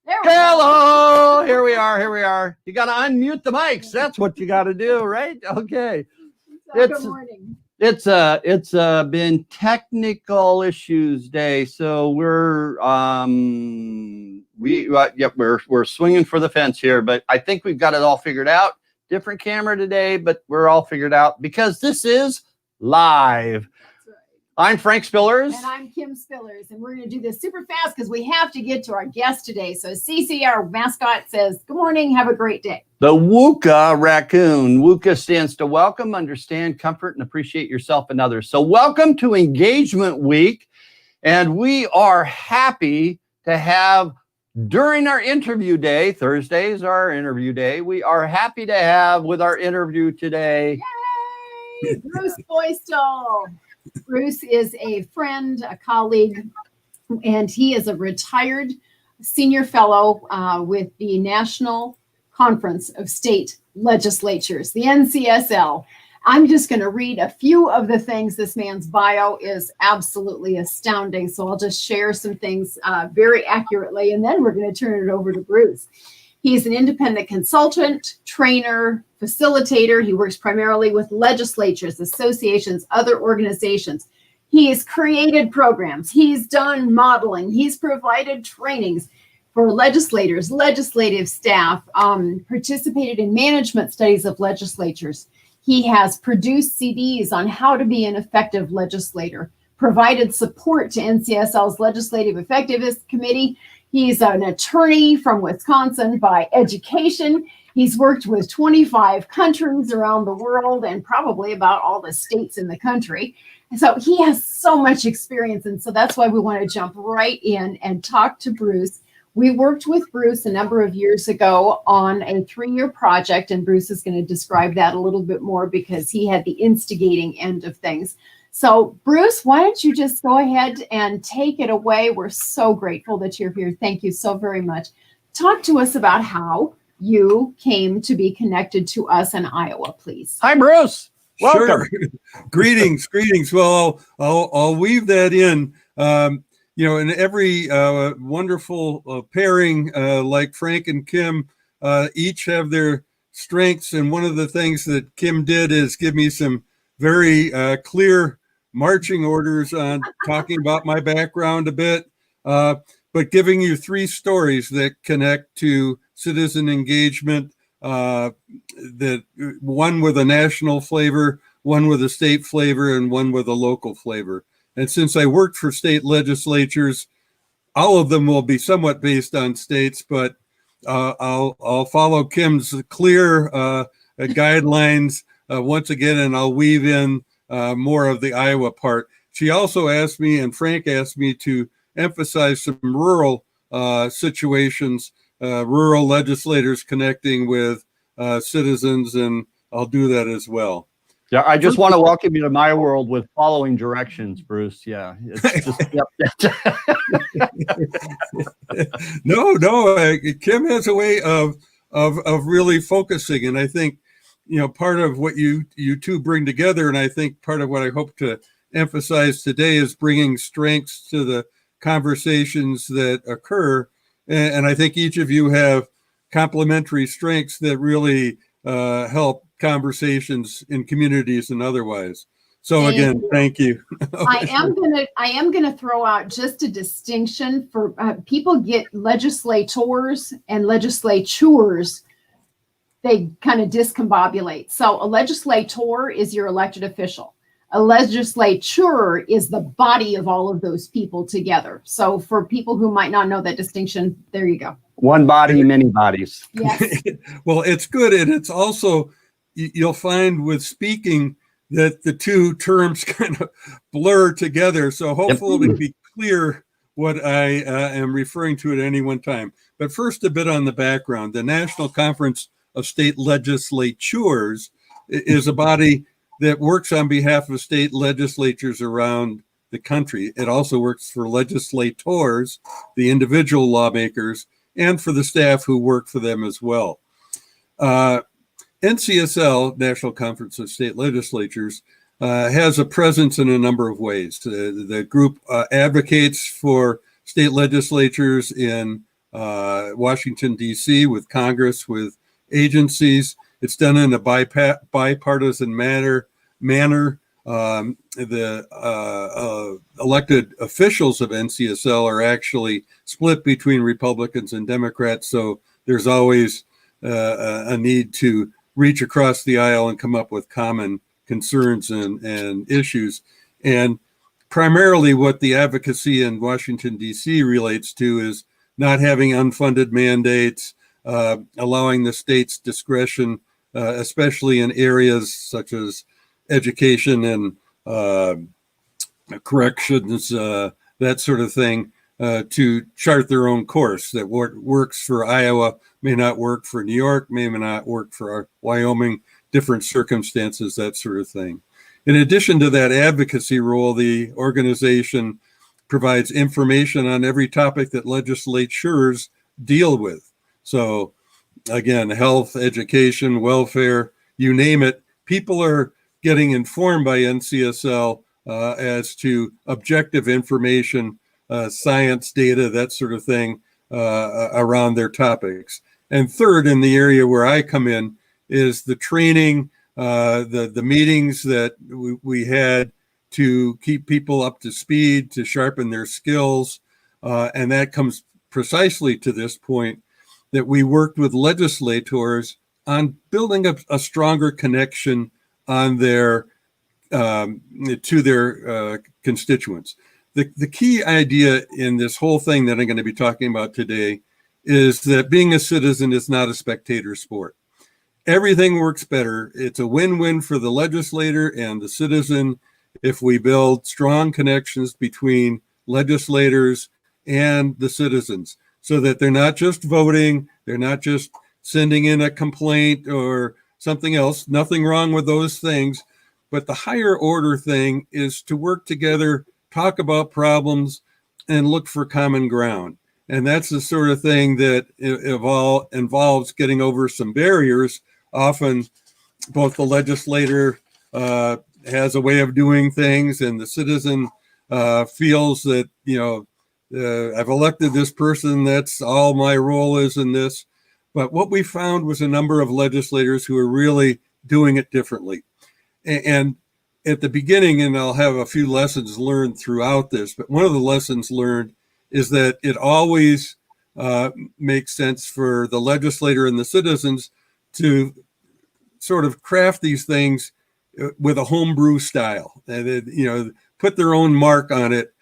Hello, here we are. Here we are. You got to unmute the mics. That's what you got to do, right? Okay. Good morning. It's been technical issues day, so we're swinging for the fence here, but I think we've got it all figured out. Different camera today, but we're all figured out because this is live. I'm Frank Spillers. And I'm Kim Spillers. And we're going to do this super fast because we have to get to our guest today. So Cece, our mascot, says, good morning. Have a great day. The WUCA raccoon. WUCA stands to welcome, understand, comfort, and appreciate yourself and others. So welcome to Engagement Week. And we are happy to have, during our interview day, Thursday is our interview day, we are happy to have with our interview today. Yay! Bruce Feustel. Bruce is a friend, a colleague, and he is a retired senior fellow with the National Conference of State Legislatures, the NCSL. I'm just going to read a few of the things. This man's bio is absolutely astounding, so I'll just share some things very accurately, and then we're going to turn it over to Bruce. He's an independent consultant, trainer, facilitator. He works primarily with legislatures, associations, other organizations. He's created programs. He's done modeling. He's provided trainings for legislators, legislative staff, participated in management studies of legislatures. He has produced CDs on how to be an effective legislator, provided support to NCSL's Legislative Effectiveness Committee. He's an attorney from Wisconsin by education. He's worked with 25 countries around the world and probably about all the states in the country. And so he has so much experience. And so that's why we want to jump right in and talk to Bruce. We worked with Bruce a number of years ago on a 3-year project, and Bruce is going to describe that a little bit more because he had the instigating end of things. So, Bruce, why don't you just go ahead and take it away? We're so grateful that you're here. Thank you so very much. Talk to us about how you came to be connected to us in Iowa, please. Hi, Bruce. Welcome. Sure. Greetings. Well, I'll weave that in. In every wonderful pairing, like Frank and Kim, each have their strengths. And one of the things that Kim did is give me some very clear marching orders on talking about my background a bit, but giving you 3 stories that connect to citizen engagement, that one with a national flavor, one with a state flavor, and one with a local flavor. And since I worked for state legislatures, all of them will be somewhat based on states, but I'll follow Kim's clear guidelines once again, and I'll weave in more of the Iowa part. She also asked me, and Frank asked me, to emphasize some rural situations, rural legislators connecting with citizens, and I'll do that as well. Yeah, I just want to welcome you to my world with following directions, Bruce. Yeah. It's just, No, Kim has a way of really focusing, and I think, part of what you two bring together, and I think part of what I hope to emphasize today is bringing strengths to the conversations that occur. And I think each of you have complementary strengths that really help conversations in communities and otherwise. So again, thank you. I am gonna throw out just a distinction for people get legislators and legislatures. They kind of discombobulate. So a legislator is your elected official. A legislature is the body of all of those people together. So for people who might not know that distinction, there you go. One body, many bodies. Yes. Well, it's good. And it's also, you'll find with speaking that the two terms kind of blur together. So hopefully it'll be clear what I am referring to at any one time. But first, a bit on the background. The National Conference of State Legislatures is a body that works on behalf of state legislatures around the country. It also works for legislators, the individual lawmakers, and for the staff who work for them as well. NCSL, National Conference of State Legislatures, has a presence in a number of ways. The group advocates for state legislatures in Washington, D.C., with Congress, with agencies. It's done in a bipartisan manner. The elected officials of NCSL are actually split between Republicans and Democrats, so there's always a need to reach across the aisle and come up with common concerns and issues. And primarily what the advocacy in Washington, D.C. relates to is not having unfunded mandates, allowing the state's discretion, especially in areas such as education and corrections, that sort of thing, to chart their own course. That what works for Iowa may not work for New York, may not work for Wyoming, different circumstances, that sort of thing. In addition to that advocacy role, the organization provides information on every topic that legislatures deal with. So again, health, education, welfare, you name it, people are getting informed by NCSL as to objective information, science data, that sort of thing, around their topics. And third, in the area where I come in, is the training, the meetings that we had to keep people up to speed, to sharpen their skills. And that comes precisely to this point, that we worked with legislators on building a stronger connection on their to their constituents. The key idea in this whole thing that I'm going to be talking about today is that being a citizen is not a spectator sport. Everything works better. It's a win-win for the legislator and the citizen if we build strong connections between legislators and the citizens, so that they're not just voting, they're not just sending in a complaint or something else. Nothing wrong with those things. But the higher order thing is to work together, talk about problems, and look for common ground. And that's the sort of thing that involves getting over some barriers. Often both the legislator has a way of doing things, and the citizen feels that, I've elected this person, that's all my role is in this. But what we found was a number of legislators who are really doing it differently. And at the beginning, and I'll have a few lessons learned throughout this, but one of the lessons learned is that it always makes sense for the legislator and the citizens to sort of craft these things with a homebrew style, and put their own mark on it.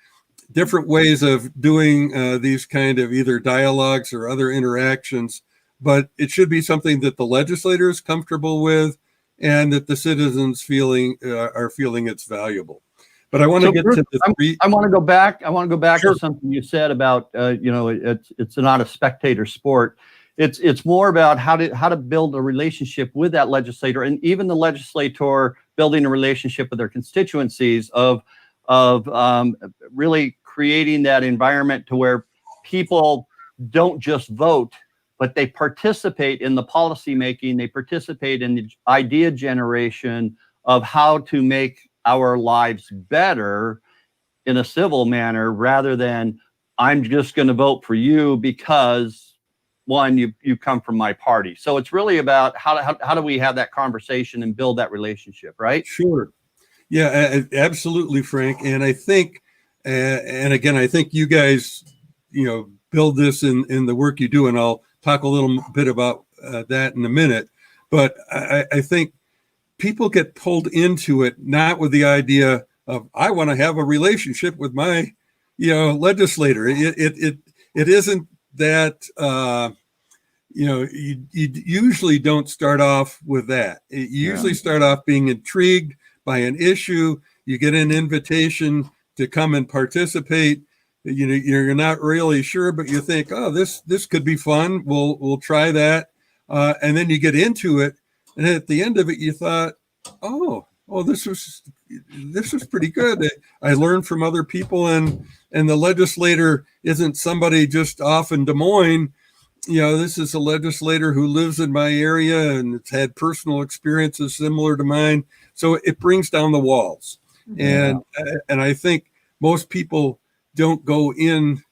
Different ways of doing these kind of either dialogues or other interactions, but it should be something that the legislator is comfortable with, and that the citizens are feeling it's valuable. But I want to get to the three. I want to go back. Sure. To something you said about it's not a spectator sport. It's more about how to build a relationship with that legislator, and even the legislator building a relationship with their constituencies of really creating that environment to where people don't just vote, but they participate in the policy making, they participate in the idea generation of how to make our lives better in a civil manner, rather than I'm just going to vote for you because one, you come from my party. So it's really about how do we have that conversation and build that relationship, right? Sure. Yeah, absolutely, Frank. And I think, and again, I think you guys, build this in the work you do, and I'll talk a little bit about that in a minute. But I think people get pulled into it not with the idea of I want to have a relationship with my, legislator. It isn't that. You usually don't start off with that. You usually start off being intrigued by an issue. You get an invitation to come and participate. You're not really sure, but you think, oh, this could be fun. We'll try that, and then you get into it, and at the end of it, you thought, oh, this was pretty good. I learned from other people, and the legislator isn't somebody just off in Des Moines. This is a legislator who lives in my area and it's had personal experiences similar to mine. So it brings down the walls. Mm-hmm. And I think most people don't go in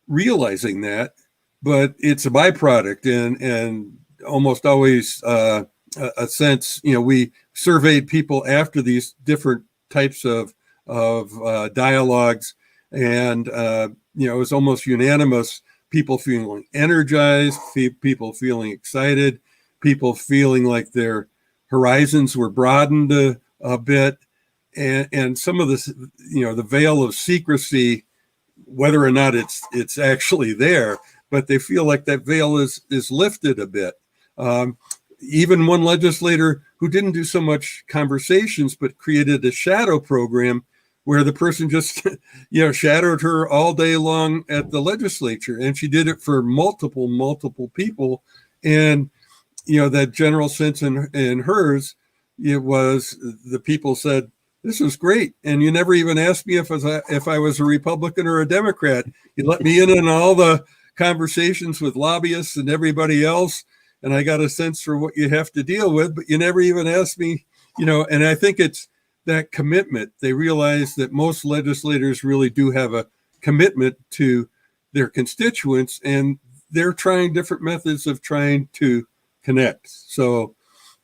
realizing that. but it's a byproduct, and almost always a sense. We surveyed people after these different types of dialogues, and it was almost unanimous. People feeling energized, people feeling excited, people feeling like their horizons were broadened a bit, and some of this, the veil of secrecy, whether or not it's actually there, but they feel like that veil is lifted a bit. Even one legislator who didn't do so much conversations, but created a shadow program where the person just, shadowed her all day long at the legislature. And she did it for multiple people. And, that general sense in hers, it was the people said, this was great. And you never even asked me if I was a Republican or a Democrat. You let me in on all the conversations with lobbyists and everybody else. And I got a sense for what you have to deal with, but you never even asked me, and I think it's that commitment. They realize that most legislators really do have a commitment to their constituents, and they're trying different methods of trying to connect. So,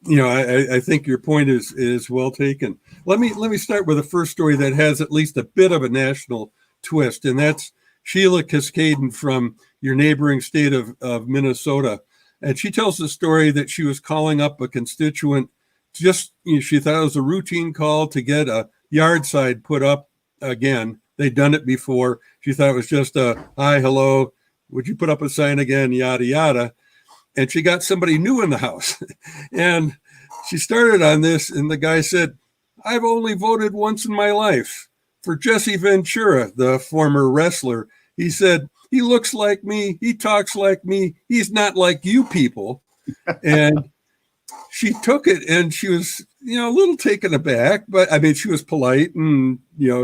I think your point is well taken. Let me start with the first story that has at least a bit of a national twist, and that's Sheila Cascaden from your neighboring state of Minnesota. And she tells the story that she was calling up a constituent. She thought it was a routine call to get a yard sign put up again. They'd done it before. She thought it was just a hi, hello, would you put up a sign again, yada, yada. And she got somebody new in the house. And she started on this, and the guy said, I've only voted once in my life for Jesse Ventura, the former wrestler. He said, he looks like me. He talks like me. He's not like you people. And she took it, and she was, a little taken aback, but I mean, she was polite and,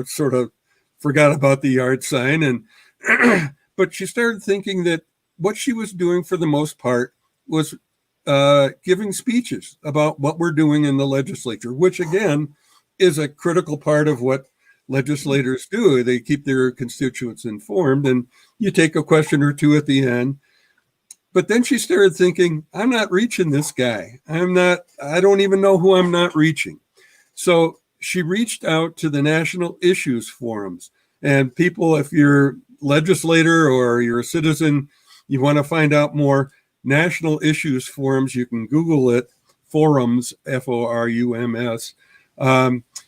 sort of forgot about the yard sign. And, but she started thinking that what she was doing for the most part was giving speeches about what we're doing in the legislature, which again is a critical part of what legislators do. They keep their constituents informed, and you take a question or two at the end. But then she started thinking, I'm not reaching this guy. I don't even know who I'm not reaching. So she reached out to the national issues forums. And people, if you're a legislator or you're a citizen, you want to find out more, national issues forums, you can Google it, forums, Forums,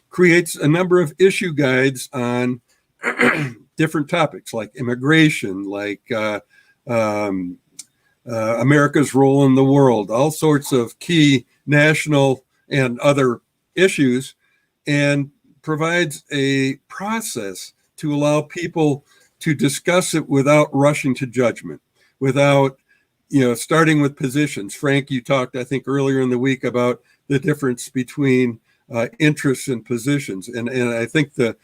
creates a number of issue guides on different topics like immigration, like America's role in the world, all sorts of key national and other issues, and provides a process to allow people to discuss it without rushing to judgment, without starting with positions. Frank, you talked, I think, earlier in the week about the difference between interests and positions. And I think the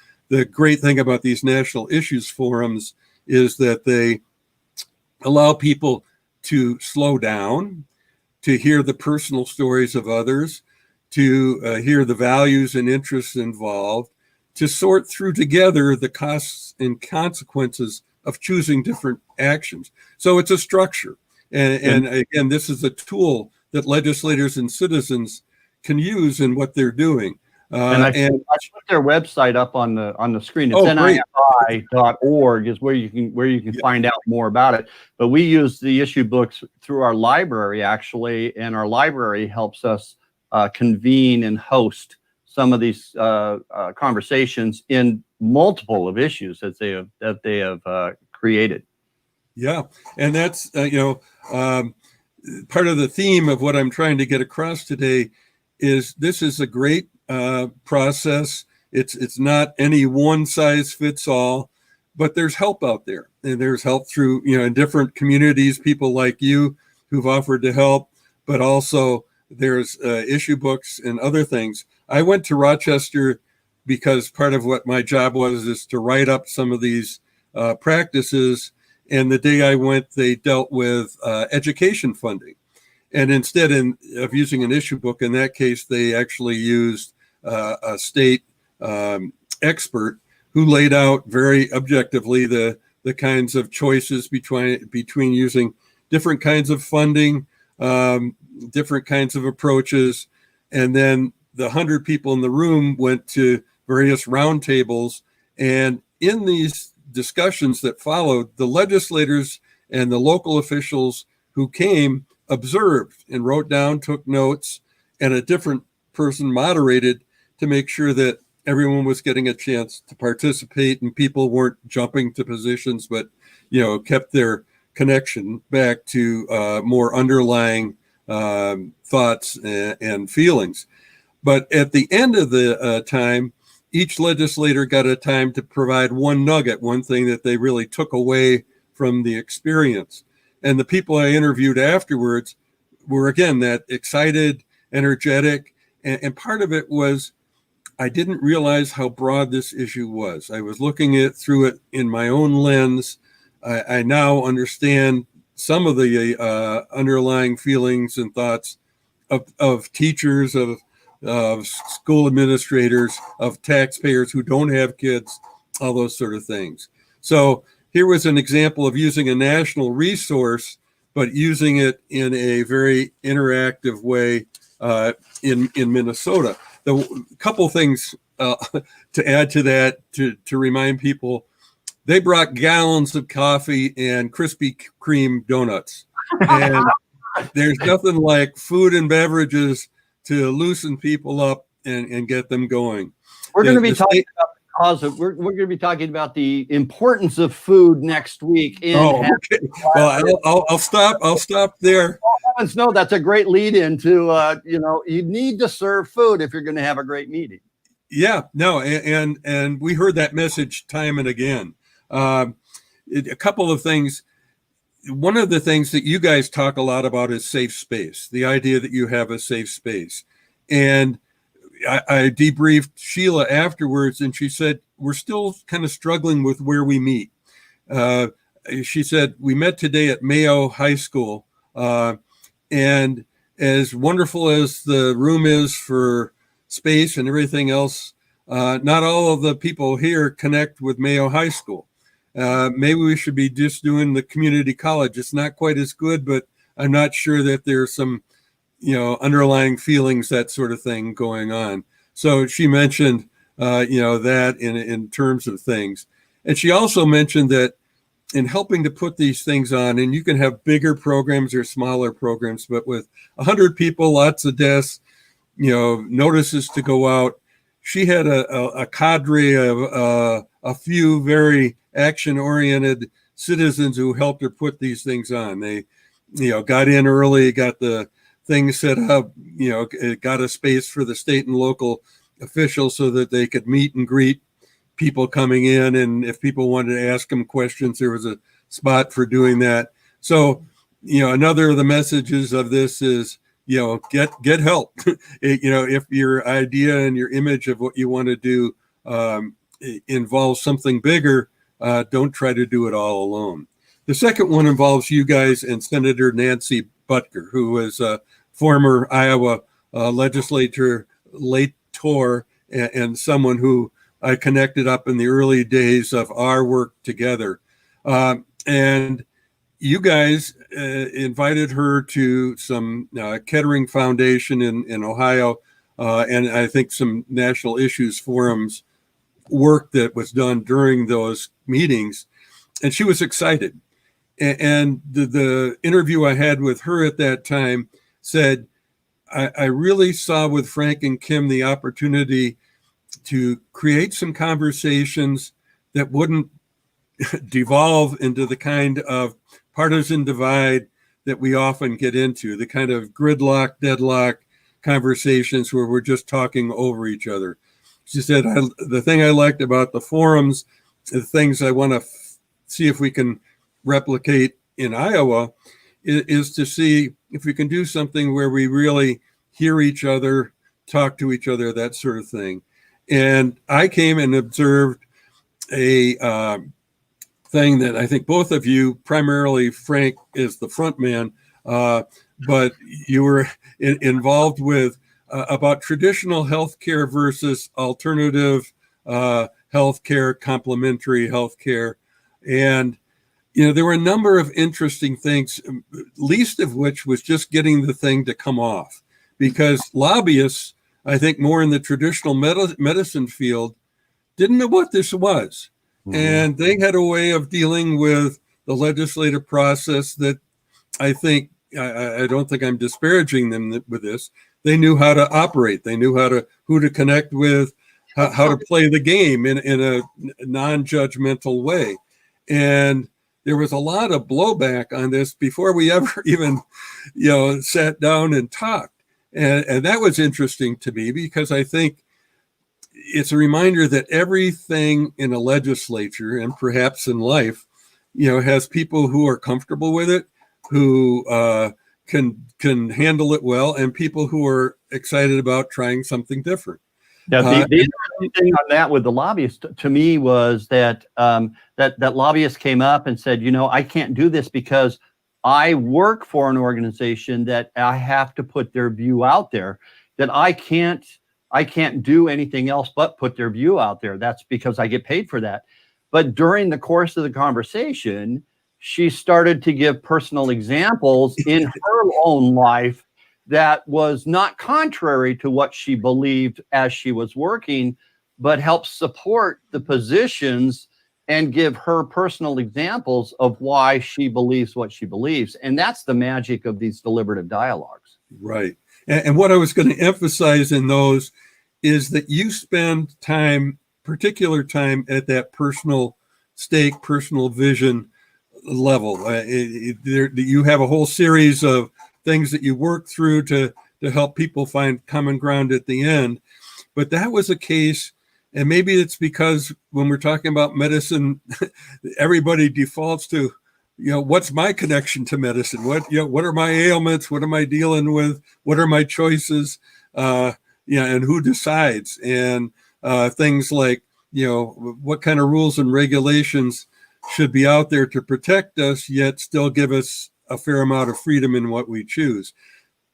great thing about these national issues forums is that they allow people to slow down, to hear the personal stories of others, to hear the values and interests involved, to sort through together the costs and consequences of choosing different actions. So it's a structure. And again, this is a tool that legislators and citizens can use in what they're doing. And I put their website up on the screen. It's nifi.org is where you can find out more about it. But we use the issue books through our library, actually, and our library helps us convene and host some of these conversations in multiple of issues that they have created. Yeah, and that's part of the theme of what I'm trying to get across today is this is a great process. It's not any one size fits all, but there's help out there, and there's help through in different communities, people like you who've offered to help, but also there's issue books and other things. I went to Rochester because part of what my job was is to write up some of these practices. And the day I went, they dealt with education funding. And instead of using an issue book, in that case, they actually used a state expert who laid out very objectively the the kinds of choices between using different kinds of funding, different kinds of approaches. And then the 100 people in the room went to various roundtables. And in these discussions that followed, the legislators and the local officials who came observed and wrote down, took notes, and a different person moderated to make sure that everyone was getting a chance to participate and people weren't jumping to positions, but, kept their connection back to more underlying thoughts and feelings. But at the end of the time, each legislator got a time to provide one nugget, one thing that they really took away from the experience. And the people I interviewed afterwards were, again, that excited, energetic. And part of it was I didn't realize how broad this issue was. I was looking through it in my own lens. I now understand some of the underlying feelings and thoughts of teachers, of school administrators, of taxpayers who don't have kids, all those sort of things. So here was an example of using a national resource, but using it in a very interactive way in Minnesota. The couple things to add to that, to remind people, they brought gallons of coffee and Krispy Kreme donuts. And there's nothing like food and beverages to loosen people up and get them going. We're going to be talking about the cause of. We're going to be talking about the importance of food next week. Okay. Well, I'll stop. I'll stop there. No, that's a great lead into. You need to serve food if you're going to have a great meeting. Yeah. No. And we heard that message time and again. A couple of things. One of the things that you guys talk a lot about is safe space, the idea that you have a safe space. And I debriefed Sheila afterwards, and she said, we're still kind of struggling with where we meet. She said, we met today at Mayo High School. And as wonderful as the room is for space and everything else, not all of the people here connect with Mayo High School. Maybe we should be just doing the community college. It's not quite as good, but I'm not sure that there's some, underlying feelings, that sort of thing going on. So she mentioned, that in terms of things. And she also mentioned that in helping to put these things on, and you can have bigger programs or smaller programs, but with 100 people, lots of desks, notices to go out, she had a cadre of a few very action-oriented citizens who helped her put these things on. They, got in early, got the things set up, got a space for the state and local officials so that they could meet and greet people coming in. And if people wanted to ask them questions, there was a spot for doing that. So, another of the messages of this is, get help. If your idea and your image of what you want to do involves something bigger, don't try to do it all alone. The second one involves you guys and Senator Nancy Butker, who was a former Iowa legislator, and someone who I connected up in the early days of our work together. And you guys invited her to some Kettering Foundation in Ohio, and I think some National Issues Forums work that was done during those meetings. And she was excited. And the interview I had with her at that time said, I really saw with Frank and Kim the opportunity to create some conversations that wouldn't devolve into the kind of partisan divide that we often get into, the kind of gridlock, deadlock conversations where we're just talking over each other. She said, the thing I liked about the forums, the things I want to see if we can replicate in Iowa, is to see if we can do something where we really hear each other, talk to each other, that sort of thing. And I came and observed a thing that I think both of you, primarily Frank is the front man, but you were involved with about traditional healthcare versus alternative healthcare, complementary healthcare. And there were a number of interesting things, least of which was just getting the thing to come off, because lobbyists, I think more in the traditional medicine field, didn't know what this was. And they had a way of dealing with the legislative process that I think, I don't think I'm disparaging them with this. They knew how to operate. They knew who to connect with, how to play the game in a non-judgmental way. And there was a lot of blowback on this before we ever even, sat down and talked. And that was interesting to me, because I think it's a reminder that everything in a legislature, and perhaps in life, has people who are comfortable with it, who can handle it well, and people who are excited about trying something different. Yeah, the interesting thing on that with the lobbyists to me was that that lobbyists came up and said, I can't do this because I work for an organization that I have to put their view out there, that I can't do anything else but put their view out there. That's because I get paid for that. But during the course of the conversation, she started to give personal examples in her own life that was not contrary to what she believed as she was working, but helped support the positions and give her personal examples of why she believes what she believes. And that's the magic of these deliberative dialogues. Right. And what I was going to emphasize in those is that you spend particular time at that personal stake, personal vision level. You have a whole series of things that you work through to help people find common ground at the end. But that was a case, and maybe it's because when we're talking about medicine, everybody defaults to, what's my connection to medicine? What are my ailments? What am I dealing with? What are my choices? And who decides? And things like, what kind of rules and regulations should be out there to protect us, yet still give us a fair amount of freedom in what we choose.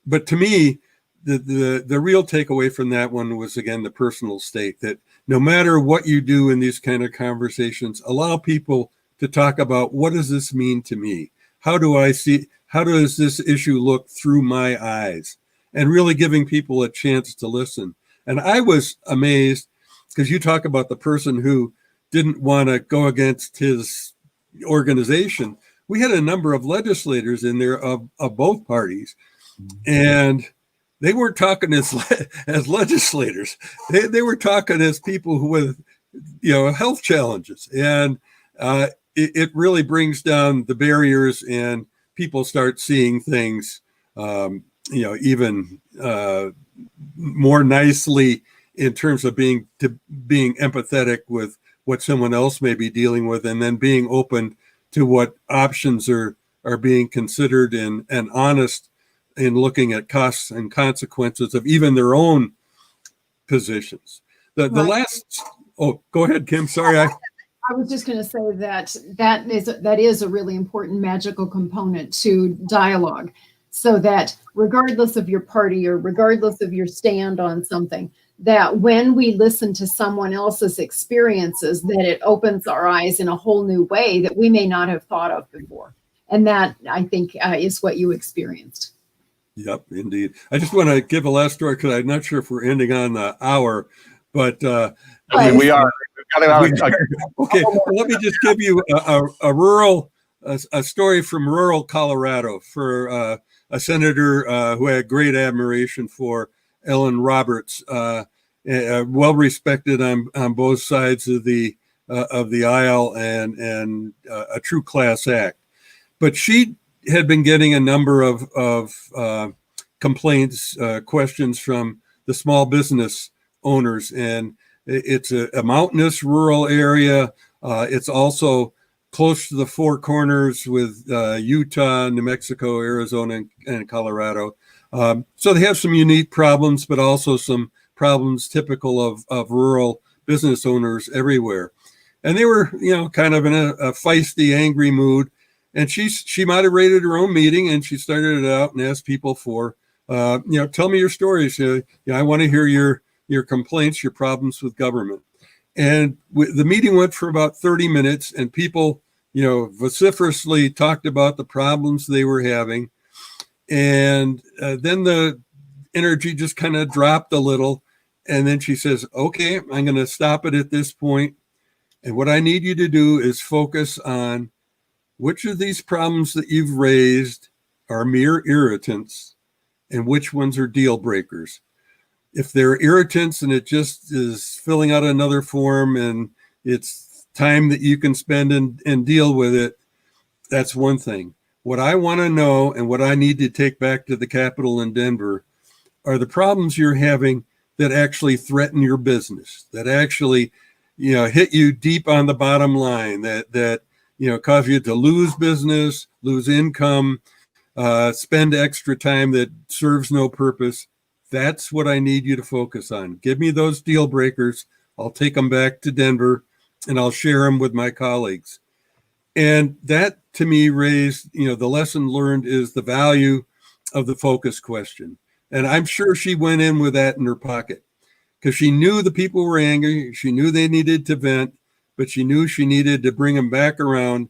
But to me, the real takeaway from that one was, again, the personal stake, that no matter what you do in these kind of conversations, allow people to talk about, what does this mean to me? How does this issue look through my eyes? And really giving people a chance to listen. And I was amazed, because you talk about the person who didn't want to go against his organization. We had a number of legislators in there of both parties, and they weren't talking as legislators. They were talking as people who with health challenges, and it really brings down the barriers, and people start seeing things even more nicely in terms of being empathetic with what someone else may be dealing with, and then being open to what options are being considered, and honest in looking at costs and consequences of even their own positions. The last, go ahead, Kim. Sorry. I was just going to say that is a really important magical component to dialogue, so that regardless of your party or regardless of your stand on something, that when we listen to someone else's experiences, that it opens our eyes in a whole new way that we may not have thought of before. And that, I think, is what you experienced. Yep, indeed. I just want to give a last story, because I'm not sure if we're ending on the hour, but we are. Okay, well, let me just give you a story from rural Colorado for a senator who I had great admiration for, Ellen Roberts, well respected on both sides of the aisle, and a true class act. But she had been getting a number of complaints, questions from the small business owners, and it's a mountainous rural area. It's also close to the four corners with Utah, New Mexico, Arizona, and Colorado. So they have some unique problems, but also some problems typical of rural business owners everywhere. And they were, kind of in a feisty, angry mood. And she moderated her own meeting, and she started it out and asked people for, tell me your stories. I want to hear your complaints, your problems with government. And the meeting went for about 30 minutes, and people vociferously talked about the problems they were having. And then the energy just kind of dropped a little. And then she says, okay, I'm going to stop it at this point. And what I need you to do is focus on which of these problems that you've raised are mere irritants and which ones are deal breakers. If they're irritants and it just is filling out another form and it's time that you can spend and deal with it, that's one thing. What I want to know and what I need to take back to the Capitol in Denver are the problems you're having that actually threaten your business, that actually, hit you deep on the bottom line, that cause you to lose business, lose income, spend extra time that serves no purpose. That's what I need you to focus on. Give me those deal breakers. I'll take them back to Denver and I'll share them with my colleagues. And that to me raised, the lesson learned is the value of the focus question. And I'm sure she went in with that in her pocket because she knew the people were angry. She knew they needed to vent, but she knew she needed to bring them back around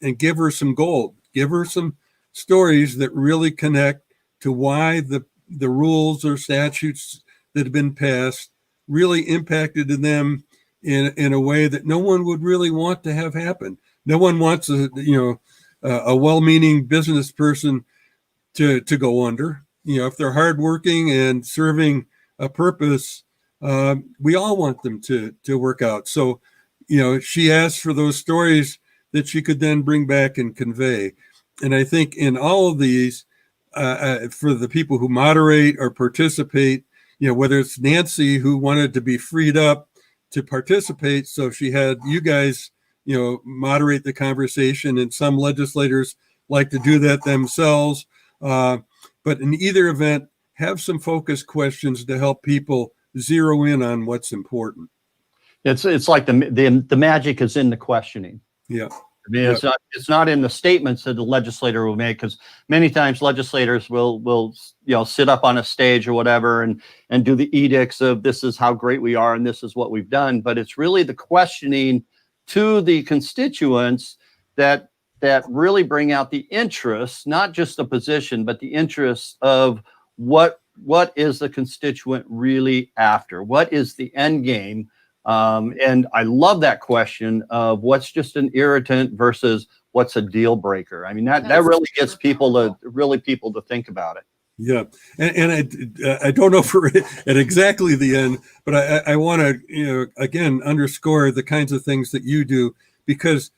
and give her some gold, give her some stories that really connect to why the rules or statutes that have been passed really impacted them in a way that no one would really want to have happen. No one wants a well-meaning business person to go under. If they're hardworking and serving a purpose, we all want them to work out. So, she asked for those stories that she could then bring back and convey. And I think in all of these, for the people who moderate or participate, whether it's Nancy who wanted to be freed up to participate, so she had you guys, moderate the conversation, and some legislators like to do that themselves. But in either event, have some focus questions to help people zero in on what's important. It's like the magic is in the questioning. Yeah. I mean, it's not in the statements that the legislator will make, because many times legislators will sit up on a stage or whatever and do the edicts of this is how great we are and this is what we've done. But it's really the questioning to the constituents that really bring out the interests, not just the position, but the interests of what is the constituent really after? What is the end game? And I love that question of what's just an irritant versus what's a deal breaker. I mean, that really gets people to think about it. Yeah. And I don't know for at exactly the end, but I want to, again, underscore the kinds of things that you do, because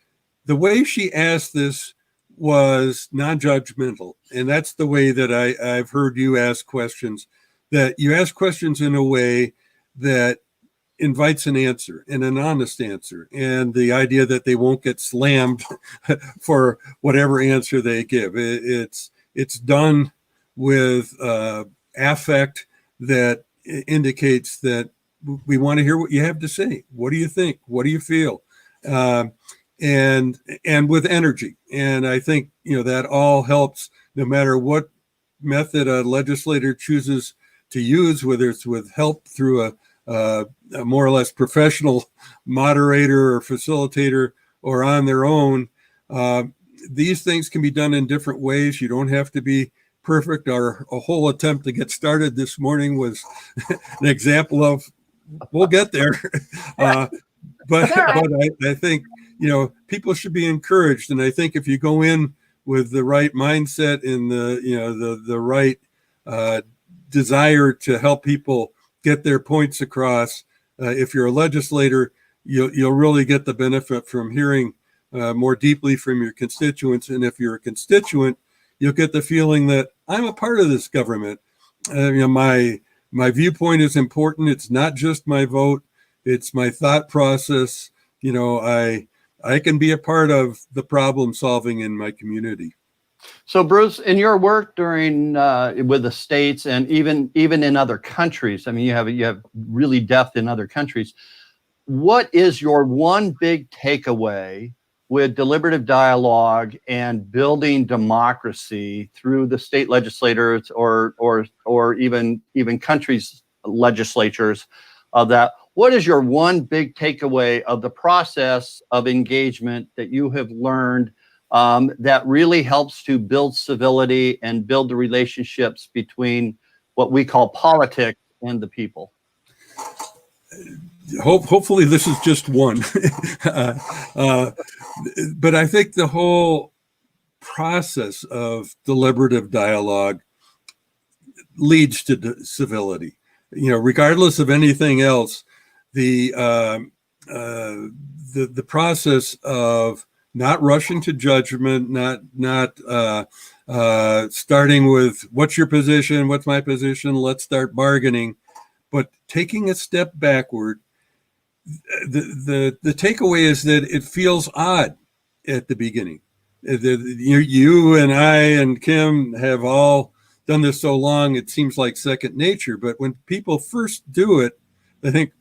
the way she asked this was non-judgmental. And that's the way that I've heard you ask questions, that you ask questions in a way that invites an answer and an honest answer, and the idea that they won't get slammed for whatever answer they give. It's done with affect that indicates that we want to hear what you have to say. What do you think? What do you feel? And with energy. And I think, that all helps no matter what method a legislator chooses to use, whether it's with help through a more or less professional moderator or facilitator or on their own. These things can be done in different ways. You don't have to be perfect. Our whole attempt to get started this morning was an example of, we'll get there. But I think, people should be encouraged. And I think if you go in with the right mindset and the right desire to help people get their points across, if you're a legislator, you'll really get the benefit from hearing more deeply from your constituents. And if you're a constituent, you'll get the feeling that I'm a part of this government. My viewpoint is important. It's not just my vote. It's my thought process. I can be a part of the problem solving in my community. So, Bruce, in your work during with the states and even in other countries, I mean, you have really depth in other countries. What is your one big takeaway with deliberative dialogue and building democracy through the state legislators or even countries' legislatures of that? what is your one big takeaway of the process of engagement that you have learned that really helps to build civility and build the relationships between what we call politics and the people? Hopefully this is just one. But I think the whole process of deliberative dialogue leads to civility. Regardless of anything else, the process of not rushing to judgment, not starting with what's your position, what's my position, let's start bargaining, but taking a step backward. The takeaway is that it feels odd at the beginning. You and I and Kim have all done this so long, it seems like second nature. But when people first do it, they think,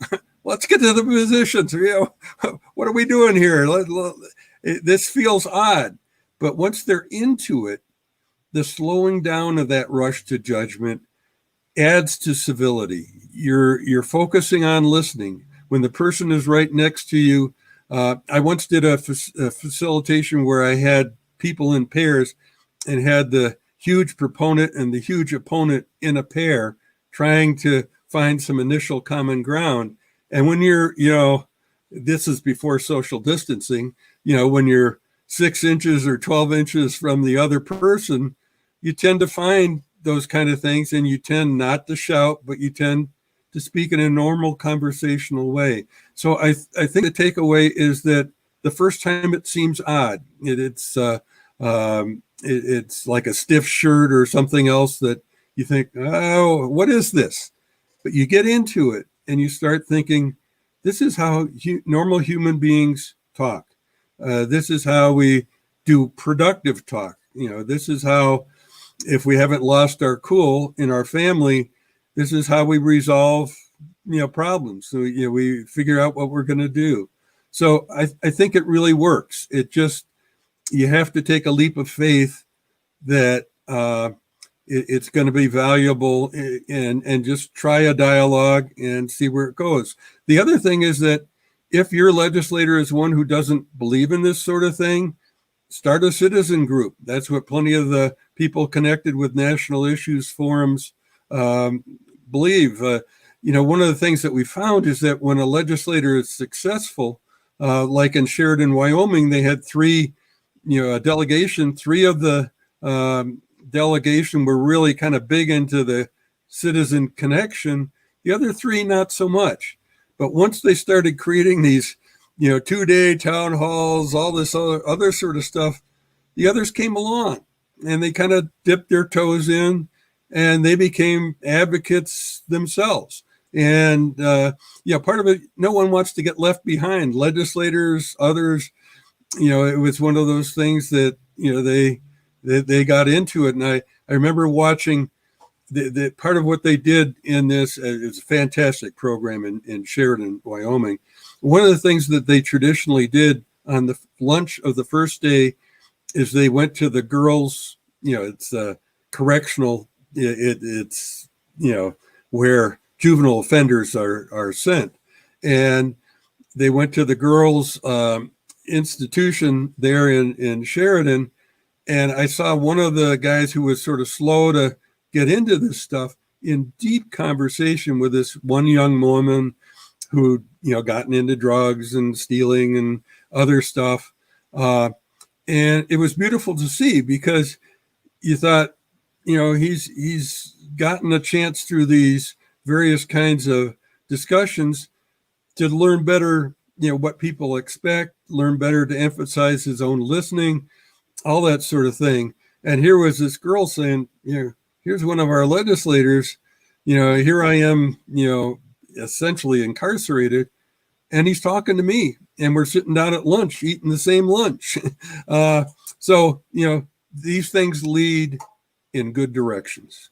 let's get to the positions. What are we doing here? This feels odd. But once they're into it, the slowing down of that rush to judgment adds to civility. You're focusing on listening. When the person is right next to you, I once did a facilitation where I had people in pairs and had the huge proponent and the huge opponent in a pair trying to find some initial common ground. And when you're, this is before social distancing, when you're 6 inches or 12 inches from the other person, you tend to find those kind of things, and you tend not to shout, but you tend to speak in a normal conversational way. So I think the takeaway is that the first time it seems odd. It's like a stiff shirt or something else that you think, oh, what is this? But you get into it and you start thinking, this is how normal human beings talk. This is how we do productive talk. This is how, if we haven't lost our cool in our family, this is how we resolve, problems. So, we figure out what we're going to do. So I think it really works. You have to take a leap of faith that it's going to be valuable, and just try a dialogue and see where it goes. The other thing is that if your legislator is one who doesn't believe in this sort of thing, start a citizen group. That's what plenty of the people connected with national issues forums believe. One of the things that we found is that when a legislator is successful, like in Sheridan, Wyoming, they had three of the delegation were really kind of big into the citizen connection. The other three, not so much. But once they started creating these, 2-day town halls, all this other sort of stuff, the others came along and they kind of dipped their toes in, and they became advocates themselves. And, part of it, no one wants to get left behind. Legislators, others, it was one of those things that, they got into it. And I remember watching the part of what they did in this. It's a fantastic program in Sheridan, Wyoming. One of the things that they traditionally did on the lunch of the first day is they went to the girls, it's correctional. It's where juvenile offenders are sent. And they went to the girls' institution there in Sheridan. And I saw one of the guys who was sort of slow to get into this stuff in deep conversation with this one young woman who, gotten into drugs and stealing and other stuff. And it was beautiful to see, because you thought, he's gotten a chance through these various kinds of discussions to learn better, what people expect, learn better to emphasize his own listening, all that sort of thing. And here was this girl saying, here's one of our legislators, here I am, essentially incarcerated, and he's talking to me, and we're sitting down at lunch, eating the same lunch. So, these things lead in good directions.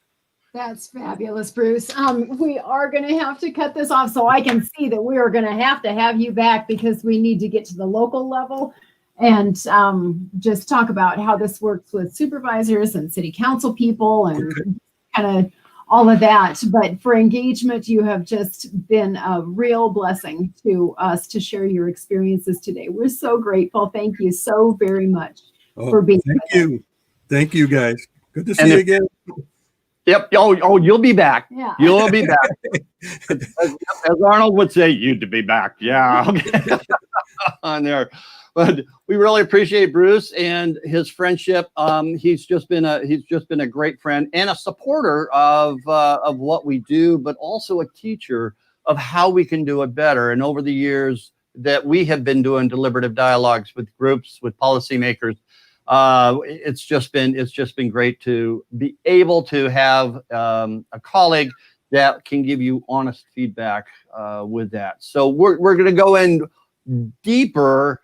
That's fabulous, Bruce. We are going to have to cut this off, so I can see that we are going to have you back, because we need to get to the local level and just talk about how this works with supervisors and city council people, and kind of all of that. But for engagement, you have just been a real blessing to us to share your experiences today. We're so grateful. Thank you so very much for being Thank with us. you. Thank you, guys. Good to see And you again. Yep. Oh, you'll be back. Yeah. You'll be back. As Arnold would say, you'd be back. Yeah. Okay. On there. But we really appreciate Bruce and his friendship. He's just been a great friend and a supporter of what we do, but also a teacher of how we can do it better. And over the years that we have been doing deliberative dialogues with groups, with policymakers, it's just been great to be able to have a colleague that can give you honest feedback with that. So we're going to go in deeper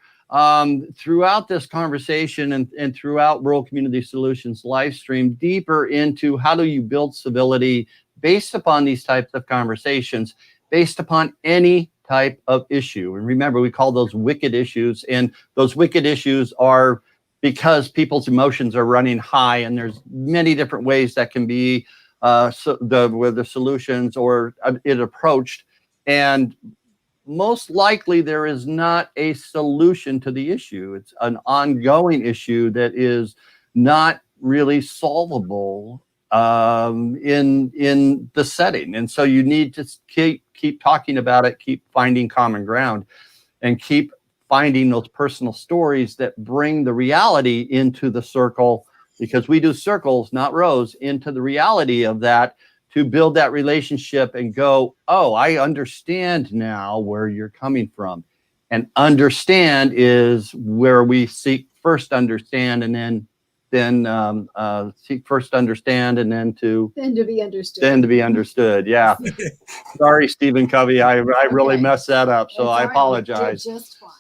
throughout this conversation and throughout Rural Community Solutions live stream, deeper into how do you build civility based upon these types of conversations, based upon any type of issue. And remember, we call those wicked issues, and those wicked issues are because people's emotions are running high, and there's many different ways that can be with the solutions or it approached. And most likely there is not a solution to the issue. It's an ongoing issue that is not really solvable in the setting. And so you need to keep talking about it, keep finding common ground, and keep finding those personal stories that bring the reality into the circle, because we do circles, not rows, into the reality of that, to build that relationship and go, oh, I understand now where you're coming from. And understand is where we seek first understand, and then seek first understand, and then to be understood. Then to be understood. Yeah. Sorry, Stephen Covey. I really messed that up. So I apologize. You're just fine.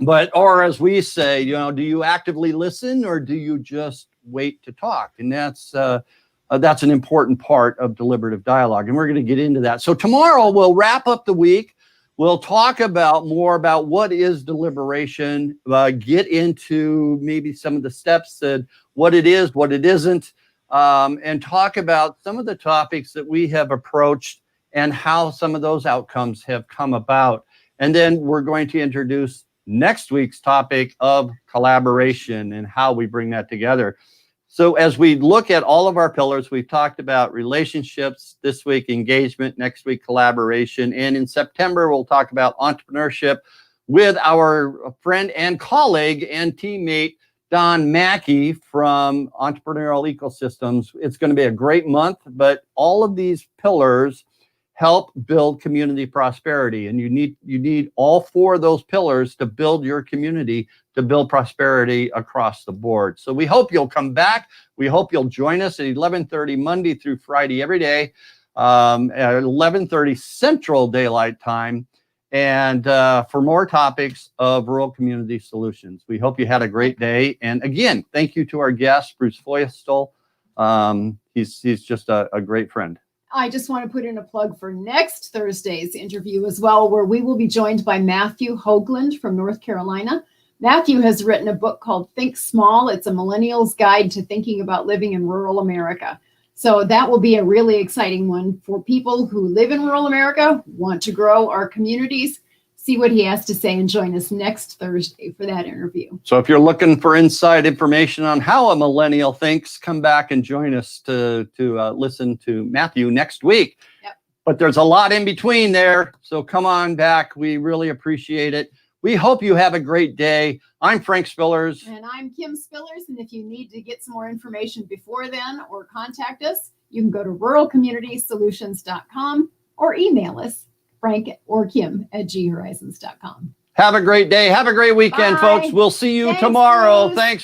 But, or as we say, do you actively listen or do you just wait to talk? And that's an important part of deliberative dialogue. And we're going to get into that. So tomorrow we'll wrap up the week. We'll talk more about what is deliberation, get into maybe some of the steps that what it is, what it isn't, and talk about some of the topics that we have approached and how some of those outcomes have come about. And then we're going to introduce next week's topic of collaboration and how we bring that together. So as we look at all of our pillars, we've talked about relationships, this week engagement, next week collaboration, and in September we'll talk about entrepreneurship with our friend and colleague and teammate Don Mackey from Entrepreneurial Ecosystems. It's going to be a great month, but all of these pillars help build community prosperity, and you need all four of those pillars to build your community, to build prosperity across the board. So we hope you'll come back. We hope you'll join us at 11:30 Monday through Friday every day, at 11:30 Central Daylight Time, and for more topics of rural community solutions. We hope you had a great day. And again, thank you to our guest, Bruce Feustel. He's just a great friend. I just want to put in a plug for next Thursday's interview as well, where we will be joined by Matthew Hoagland from North Carolina. Matthew has written a book called Think Small. It's a millennial's guide to thinking about living in rural America. So that will be a really exciting one for people who live in rural America, want to grow our communities. See what he has to say and join us next Thursday for that interview. So if you're looking for inside information on how a millennial thinks, come back and join us to listen to Matthew next week. Yep. But there's a lot in between there. So come on back. We really appreciate it. We hope you have a great day. I'm Frank Spillers. And I'm Kim Spillers. And if you need to get some more information before then or contact us, you can go to ruralcommunitysolutions.com or email us, Frank or Kim at ghorizons.com. Have a great day. Have a great weekend, Bye. folks. We'll see you Thanks, tomorrow. Bruce. Thanks.